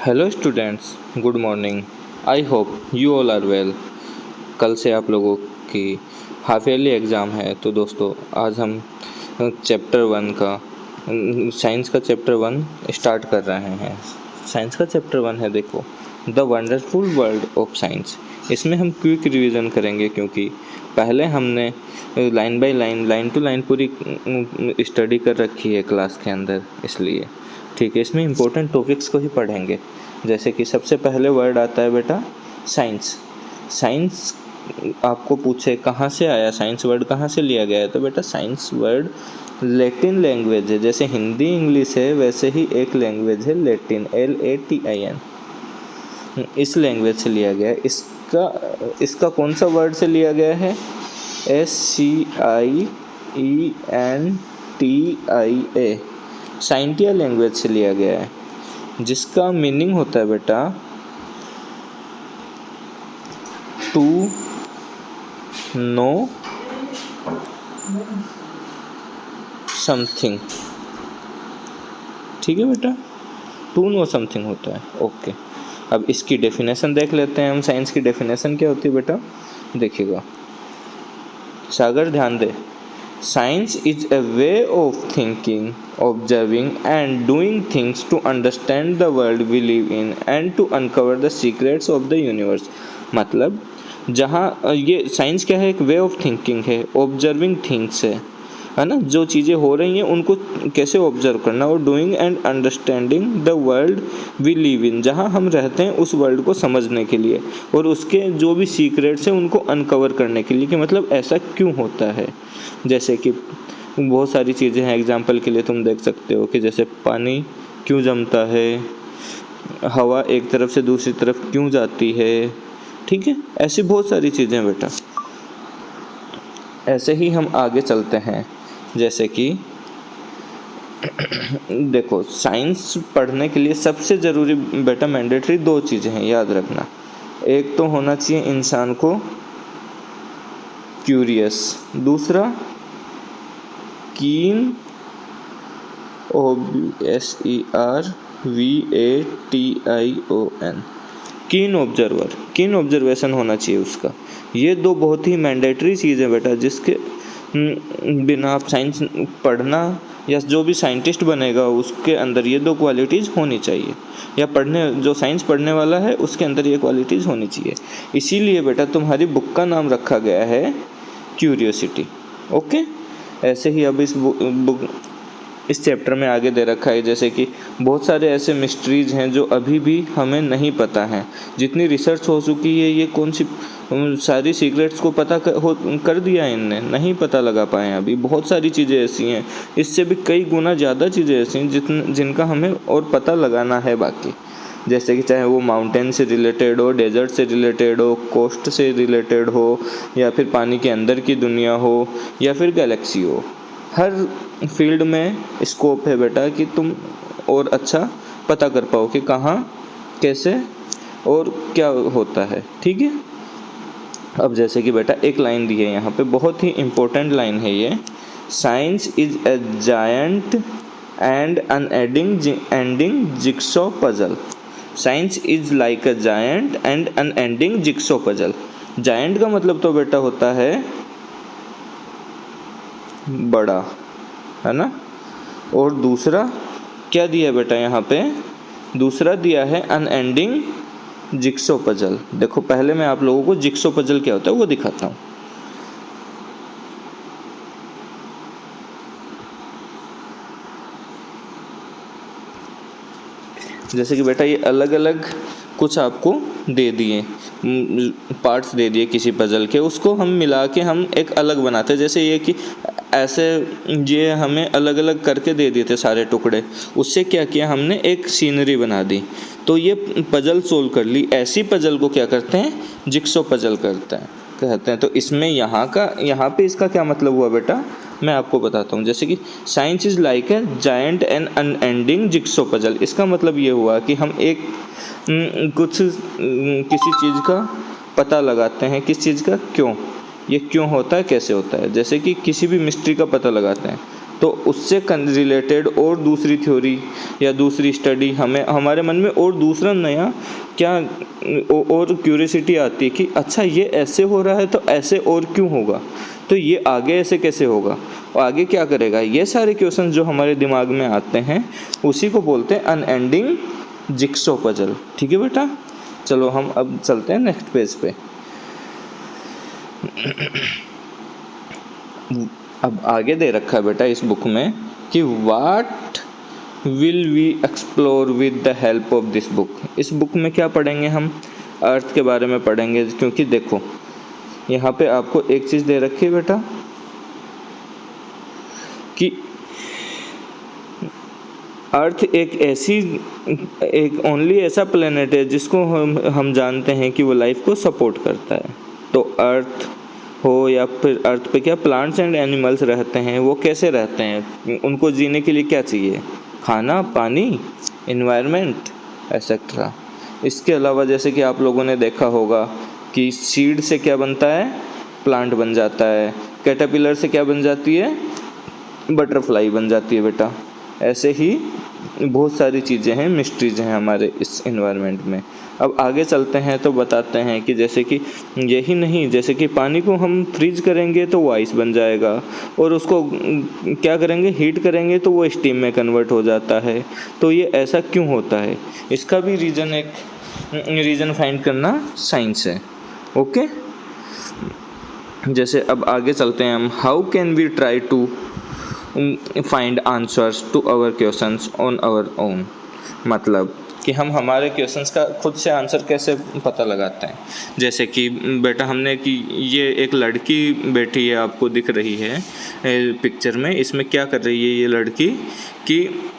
Hello students, good morning. I hope you all are well. कल से आप लोगों की हाफ ईयरली एग्ज़ाम है, तो दोस्तों आज हम चैप्टर 1 का साइंस का चैप्टर 1 स्टार्ट कर रहे हैं। साइंस का चैप्टर 1 है, देखो, the wonderful world of science. इसमें हम क्विक रिवीजन करेंगे क्योंकि पहले हमने line by line, line to line पूरी स्टडी कर रखी है क्लास के अंदर, इसलिए ठीक है। इसमें इम्पोर्टेंट टॉपिक्स को ही पढ़ेंगे, जैसे कि सबसे पहले वर्ड आता है बेटा साइंस। साइंस आपको पूछे कहाँ से आया, साइंस वर्ड कहाँ से लिया गया है, तो बेटा साइंस वर्ड लैटिन लैंग्वेज है। जैसे हिंदी इंग्लिश है, वैसे ही एक लैंग्वेज है लैटिन, LATIN। इस लैंग्वेज से लिया गया है। इसका कौन सा वर्ड से लिया गया है? SCIENTIA, साइंटिया लैंग्वेज से लिया गया है, जिसका मीनिंग होता है बेटा टू नो समथिंग। ठीक है बेटा, टू नो समथिंग होता है। ओके, अब इसकी डेफिनेशन देख लेते हैं हम। साइंस की डेफिनेशन क्या होती है बेटा, देखिएगा सागर, ध्यान दे। Science is a way of thinking, observing and doing things to understand the world we live in and to uncover the secrets of the universe। मतलब जहाँ ये साइंस क्या है, एक वे ऑफ थिंकिंग है, ऑब्जर्विंग थिंग्स है ना, जो चीज़ें हो रही हैं उनको कैसे ऑब्जर्व करना, और doing and understanding the world we live in, जहाँ हम रहते हैं उस वर्ल्ड को समझने के लिए और उसके जो भी सीक्रेट्स हैं उनको अनकवर करने के लिए कि मतलब ऐसा क्यों होता है। जैसे कि बहुत सारी चीज़ें हैं, एग्जाम्पल के लिए तुम देख सकते हो कि जैसे पानी क्यों जमता है, हवा एक तरफ से दूसरी तरफ क्यों जाती है, ठीक है। ऐसी बहुत सारी चीज़ें हैं बेटा। ऐसे ही हम आगे चलते हैं, जैसे कि देखो साइंस पढ़ने के लिए सबसे ज़रूरी बेटा मैंडेटरी दो चीज़ें हैं, याद रखना। एक तो होना चाहिए इंसान को क्यूरियस, दूसरा कीन, OBSERVATION, कीन ऑब्जर्वर, कीन ऑब्जर्वेशन होना चाहिए उसका। ये दो बहुत ही मैंडेटरी चीज़ है बेटा, जिसके बिना आप साइंस पढ़ना या जो भी साइंटिस्ट बनेगा उसके अंदर ये दो क्वालिटीज़ होनी चाहिए, या जो साइंस पढ़ने वाला है उसके अंदर ये क्वालिटीज़ होनी चाहिए। इसीलिए बेटा तुम्हारी बुक का नाम रखा गया है क्यूरियोसिटी। ओके, ऐसे ही अब इस चैप्टर में आगे दे रखा है, जैसे कि बहुत सारे ऐसे मिस्ट्रीज हैं जो अभी भी हमें नहीं पता हैं। जितनी रिसर्च हो चुकी है, ये कौन सी सारी सीक्रेट्स को पता कर दिया इनने, नहीं पता लगा पाए अभी। बहुत सारी चीज़ें ऐसी हैं, इससे भी कई गुना ज़्यादा चीज़ें ऐसी हैं जिनका हमें और पता लगाना है बाकी। जैसे कि चाहे वो माउंटेन से रिलेटेड हो, डेजर्ट से रिलेटेड हो, कोस्ट से रिलेटेड हो, या फिर पानी के अंदर की दुनिया हो, या फिर गैलेक्सी हो। हर फील्ड में स्कोप है बेटा कि तुम और अच्छा पता कर पाओ कि कहाँ, कैसे और क्या होता है। ठीक है, अब जैसे कि बेटा एक लाइन दी है यहाँ पे, बहुत ही इम्पोर्टेंट लाइन है ये। Science is a giant and unending jigsaw puzzle. Science is like a giant and unending jigsaw puzzle. Giant का मतलब तो बेटा होता है बड़ा, है ना। और दूसरा क्या दिया बेटा यहाँ पे, दूसरा दिया है अनएंडिंग जिक्सो पजल। देखो पहले मैं आप लोगों को जिक्सो पजल क्या होता है वो दिखाता हूँ। जैसे कि बेटा ये अलग अलग कुछ आपको दे दिए, पार्ट्स दे दिए किसी पजल के, उसको हम मिला के हम एक अलग बनाते हैं। जैसे ये कि ऐसे ये हमें अलग अलग करके दे दिए थे सारे टुकड़े, उससे क्या किया हमने, एक सीनरी बना दी, तो ये पजल सोल्व कर ली। ऐसी पजल को क्या करते हैं, जिक्सो पजल कहते हैं। तो इसमें यहाँ पे इसका क्या मतलब हुआ बेटा, मैं आपको बताता हूँ। जैसे कि science is like a giant and unending jigsaw puzzle, इसका मतलब ये हुआ कि हम किसी चीज़ का पता लगाते हैं, किस चीज़ का, क्यों, ये क्यों होता है, कैसे होता है। जैसे कि किसी भी मिस्ट्री का पता लगाते हैं, तो उससे रिलेटेड और दूसरी थ्योरी या दूसरी स्टडी हमें हमारे मन में और दूसरा नया क्या और क्यूरियोसिटी आती है कि अच्छा ये ऐसे हो रहा है तो ऐसे और क्यों होगा, तो ये आगे ऐसे कैसे होगा, और आगे क्या करेगा। ये सारे क्वेश्चन जो हमारे दिमाग में आते हैं उसी को बोलते हैं अनएंडिंग जिक्सो पजल। ठीक है बेटा, चलो हम अब चलते हैं नेक्स्ट पेज पे। अब आगे दे रखा है बेटा इस बुक में कि what will we explore with the help of this book. इस बुक में क्या पढ़ेंगे हम, अर्थ के बारे में पढ़ेंगे, क्योंकि देखो यहाँ पे आपको एक चीज़ दे रखी है बेटा कि अर्थ एक ओनली ऐसा प्लेनेट है जिसको हम जानते हैं कि वो लाइफ को सपोर्ट करता है। तो अर्थ हो या फिर अर्थ पे क्या प्लांट्स एंड एनिमल्स रहते हैं, वो कैसे रहते हैं, उनको जीने के लिए क्या चाहिए, खाना, पानी, एनवायरनमेंट एसेट्रा। इसके अलावा जैसे कि आप लोगों ने देखा होगा कि सीड से क्या बनता है, प्लांट बन जाता है, कैटरपिलर से क्या बन जाती है, बटरफ्लाई बन जाती है बेटा। ऐसे ही बहुत सारी चीज़ें हैं, मिस्ट्रीज हैं हमारे इस एनवायरनमेंट में। अब आगे चलते हैं तो बताते हैं कि जैसे कि यही नहीं, जैसे कि पानी को हम फ्रीज करेंगे तो वो आइस बन जाएगा, और उसको क्या करेंगे, हीट करेंगे तो वो स्टीम में कन्वर्ट हो जाता है। तो ये ऐसा क्यों होता है, इसका भी रीज़न फाइंड करना साइंस है। ओके, जैसे अब आगे चलते हैं हम, how can we try to find answers to our questions on our own. मतलब कि हम हमारे क्वेश्चंस का खुद से आंसर कैसे पता लगाते हैं। जैसे कि बेटा हमने कि ये एक लड़की बैठी है, आपको दिख रही है पिक्चर में, इसमें क्या कर रही है ये लड़की कि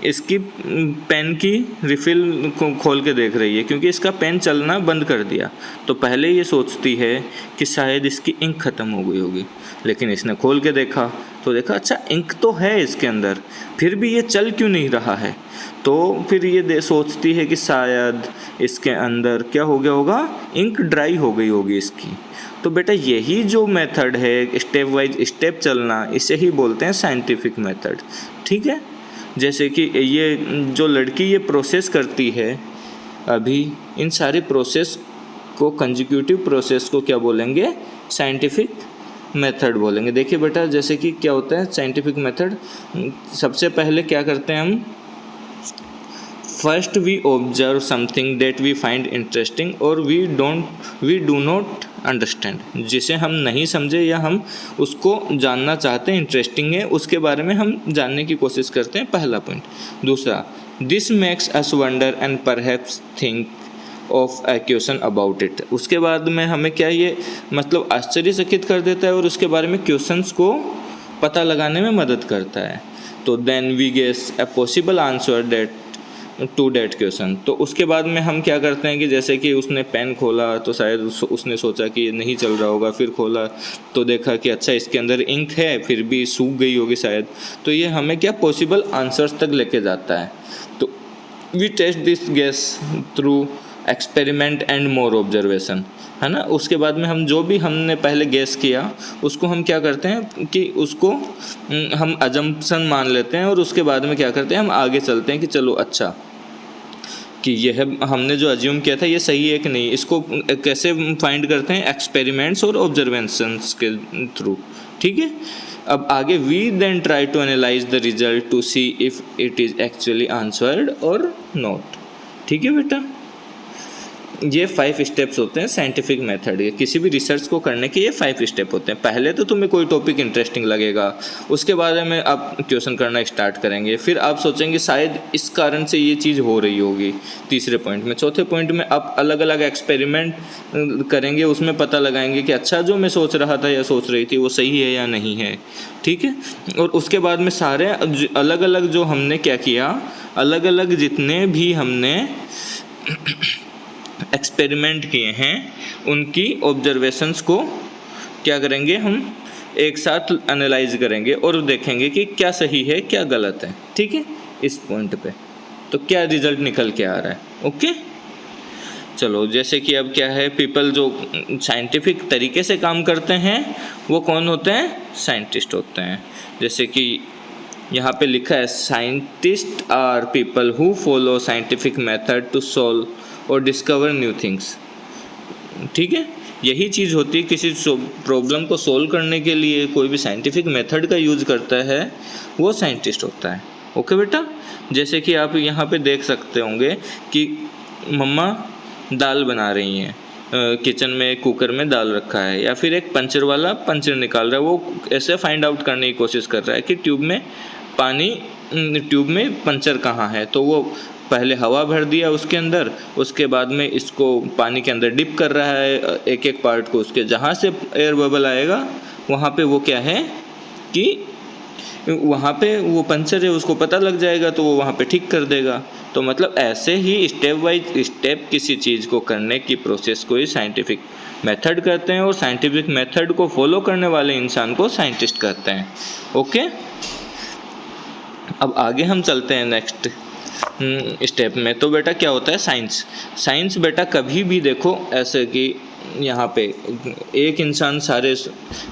इसकी पेन की रिफ़िल को खोल के देख रही है, क्योंकि इसका पेन चलना बंद कर दिया। तो पहले ये सोचती है कि शायद इसकी इंक ख़त्म हो गई होगी, लेकिन इसने खोल के देखा तो देखा अच्छा इंक तो है इसके अंदर, फिर भी ये चल क्यों नहीं रहा है। तो फिर ये सोचती है कि शायद इसके अंदर क्या हो गया होगा, इंक ड्राई हो गई होगी इसकी। तो बेटा यही जो मेथड है, स्टेप वाइज स्टेप चलना, इसे ही बोलते हैं साइंटिफिक मेथड। ठीक है, जैसे कि ये जो लड़की ये प्रोसेस करती है, अभी इन सारे प्रोसेस को, कंजिक्यूटिव प्रोसेस को क्या बोलेंगे, साइंटिफिक मेथड बोलेंगे। देखिए बेटा जैसे कि क्या होता है साइंटिफिक मेथड, सबसे पहले क्या करते हैं हम, first we observe something that we find interesting और वी डू नॉट अंडरस्टैंड। जिसे हम नहीं समझे या हम उसको जानना चाहते हैं, इंटरेस्टिंग है, उसके बारे में हम जानने की कोशिश करते हैं, पहला पॉइंट। दूसरा, this makes us wonder and perhaps think of A question about it. उसके बाद में हमें क्या ये मतलब आश्चर्यचकित कर देता है और उसके बारे में क्वेश्चंस को पता लगाने में मदद करता है। तो then we guess a possible answer that to date question. तो उसके बाद में हम क्या करते हैं कि जैसे कि उसने पेन खोला तो शायद उसने सोचा कि नहीं चल रहा होगा, फिर खोला तो देखा कि अच्छा इसके अंदर इंक है, फिर भी सूख गई होगी शायद। तो ये हमें क्या पॉसिबल आंसर्स तक लेके जाता है। तो we test this guess through experiment and more observation, है ना। उसके बाद में हम जो भी हमने पहले गेस किया उसको हम क्या करते हैं कि उसको हम अजम्पशन मान लेते हैं, और उसके बाद में क्या करते हैं हम आगे चलते हैं कि चलो अच्छा कि यह हमने जो अज्यूम किया था ये सही है कि नहीं। इसको कैसे फाइंड करते हैं, एक्सपेरिमेंट्स और ऑब्जर्वेशंस के थ्रू। ठीक है, अब आगे we then try to analyse the result to see if it is actually answered और नॉट। ठीक है बेटा, ये 5 स्टेप्स होते हैं साइंटिफिक मेथड के। किसी भी रिसर्च को करने के ये 5 स्टेप होते हैं। पहले तो तुम्हें कोई टॉपिक इंटरेस्टिंग लगेगा, उसके बारे में आप क्वेश्चन करना स्टार्ट करेंगे, फिर आप सोचेंगे शायद इस कारण से ये चीज़ हो रही होगी, तीसरे पॉइंट में। चौथे पॉइंट में आप अलग अलग एक्सपेरिमेंट करेंगे, उसमें पता लगाएंगे कि अच्छा जो मैं सोच रहा था या सोच रही थी वो सही है या नहीं है। ठीक है, और उसके बाद में सारे अलग अलग जो हमने क्या किया, अलग अलग जितने भी हमने एक्सपेरिमेंट किए हैं उनकी ऑब्जर्वेशंस को क्या करेंगे, हम एक साथ एनालाइज करेंगे और देखेंगे कि क्या सही है क्या गलत है। ठीक है, इस पॉइंट पे तो क्या रिजल्ट निकल के आ रहा है। ओके, चलो जैसे कि अब क्या है, पीपल जो साइंटिफिक तरीके से काम करते हैं वो कौन होते हैं, साइंटिस्ट होते हैं। जैसे कि यहाँ पे लिखा है scientist are people who follow scientific method to solve और डिस्कवर न्यू थिंग्स। ठीक है, यही चीज़ होती है, किसी प्रॉब्लम को सोल्व करने के लिए कोई भी साइंटिफिक मेथड का यूज़ करता है वो साइंटिस्ट होता है। ओके बेटा, जैसे कि आप यहाँ पे देख सकते होंगे कि मम्मा दाल बना रही हैं, किचन में कुकर में दाल रखा है, या फिर एक पंचर वाला पंचर निकाल रहा है, वो ऐसे फाइंड आउट करने की कोशिश कर रहा है कि ट्यूब में पंचर कहाँ है। तो वो पहले हवा भर दिया उसके अंदर, उसके बाद में इसको पानी के अंदर डिप कर रहा है एक एक पार्ट को, उसके जहाँ से एयर बबल आएगा वहाँ पे वो क्या है कि वहाँ पे वो पंचर है, उसको पता लग जाएगा तो वो वहाँ पे ठीक कर देगा। तो मतलब ऐसे ही स्टेप बाय स्टेप किसी चीज़ को करने की प्रोसेस को ही साइंटिफिक मेथड कहते हैं, और साइंटिफिक मेथड को फॉलो करने वाले इंसान को साइंटिस्ट कहते हैं। ओके, अब आगे हम चलते हैं नेक्स्ट स्टेप में। तो बेटा क्या होता है साइंस बेटा कभी भी देखो ऐसे कि यहाँ पे एक इंसान सारे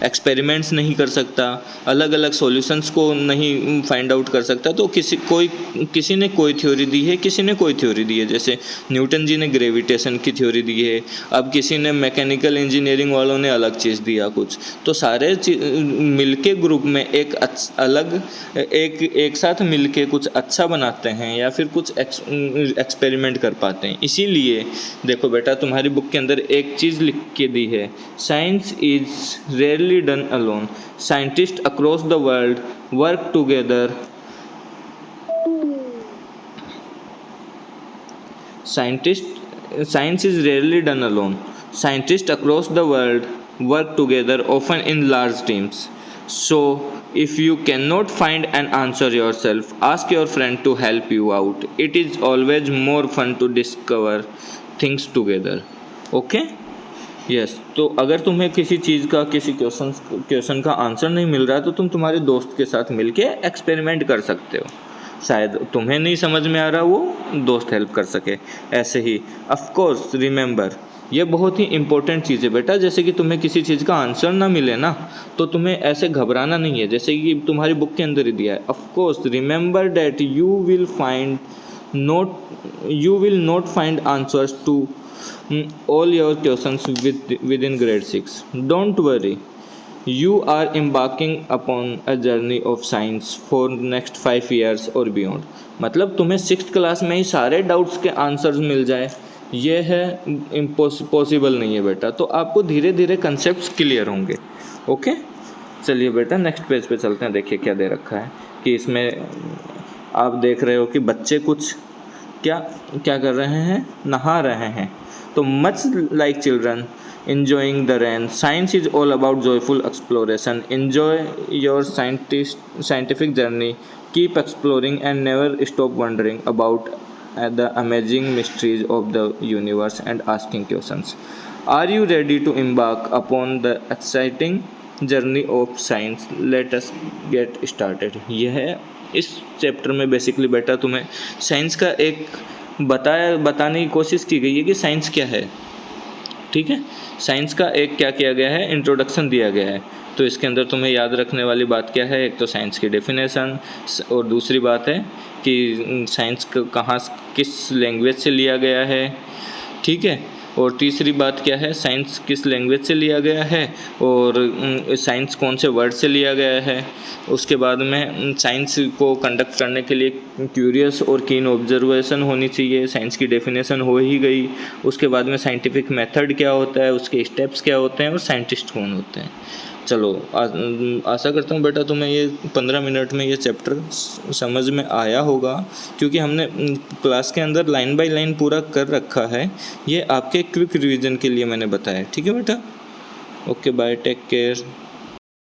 एक्सपेरिमेंट्स नहीं कर सकता, अलग अलग सॉल्यूशंस को नहीं फाइंड आउट कर सकता। तो किसी ने कोई थ्योरी दी है, किसी ने कोई थ्योरी दी है, जैसे न्यूटन जी ने ग्रेविटेशन की थ्योरी दी है, अब किसी ने मैकेनिकल इंजीनियरिंग वालों ने अलग चीज़ दिया कुछ। तो सारे मिलके ग्रुप में एक साथ मिलके कुछ अच्छा बनाते हैं या फिर कुछ एक्सपेरिमेंट कर पाते हैं। इसीलिए देखो बेटा तुम्हारी बुक के अंदर एक चीज़ लिख के दी है, science is rarely done alone, scientist across the world work together. Science is rarely done alone. Scientists across the world work together, often in large teams. So, if you cannot find an answer yourself, ask your friend to help you out. It is always more fun to discover things together. Okay? Yes. तो अगर तुम्हें किसी चीज़ का किसी question का answer नहीं मिल रहा तो तुम तुम्हारे दोस्त के साथ मिलके एक्सपेरिमेंट कर सकते हो। शायद तुम्हें नहीं समझ में आ रहा, वो दोस्त हेल्प कर सके। ऐसे ही ऑफ कोर्स रिमेंबर, ये बहुत ही इंपॉर्टेंट चीज़ है बेटा, जैसे कि तुम्हें किसी चीज़ का आंसर ना मिले ना तो तुम्हें ऐसे घबराना नहीं है, जैसे कि तुम्हारी बुक के अंदर ही दिया है। Of course remember that you will not find answers to all your questions within grade 6. Don't worry, you are embarking upon a journey of science for next 5 years or beyond. मतलब तुम्हें 6th class में ही सारे doubts के answers मिल जाए ये है possible नहीं है बेटा। तो आपको धीरे धीरे कंसेप्ट्स क्लियर होंगे। ओके, चलिए बेटा नेक्स्ट पेज पे चलते हैं। देखिए क्या दे रखा है कि इसमें आप देख रहे हो कि बच्चे कुछ क्या कर रहे हैं, नहा रहे हैं। तो much like children enjoying the rain, science is all about joyful exploration. Enjoy your scientific journey. Keep exploring and never stop wondering about the amazing mysteries of the universe and asking questions. Are you ready to embark upon the exciting journey of science? Let us get started. यह है इस chapter में basically बेटा तुम्हें science का एक बताने की कोशिश की गई है कि साइंस क्या है। ठीक है, साइंस का एक क्या किया गया है, इंट्रोडक्शन दिया गया है। तो इसके अंदर तुम्हें याद रखने वाली बात क्या है, एक तो साइंस की डेफिनेशन, और दूसरी बात है कि साइंस कहाँ किस लैंग्वेज से लिया गया है। ठीक है, और तीसरी बात क्या है, साइंस किस लैंग्वेज से लिया गया है और साइंस कौन से वर्ड से लिया गया है। उसके बाद में साइंस को कंडक्ट करने के लिए क्यूरियस और कीन ऑब्जर्वेशन होनी चाहिए। साइंस की डेफिनेशन हो ही गई। उसके बाद में साइंटिफिक मेथड क्या होता है, उसके स्टेप्स क्या होते हैं और साइंटिस्ट कौन होते हैं। चलो आशा करता हूँ बेटा तुम्हें ये 15 मिनट में ये चैप्टर समझ में आया होगा, क्योंकि हमने क्लास के अंदर लाइन बाय लाइन पूरा कर रखा है। ये आपके क्विक रिवीजन के लिए मैंने बताया। ठीक है बेटा, ओके बाय, टेक केयर।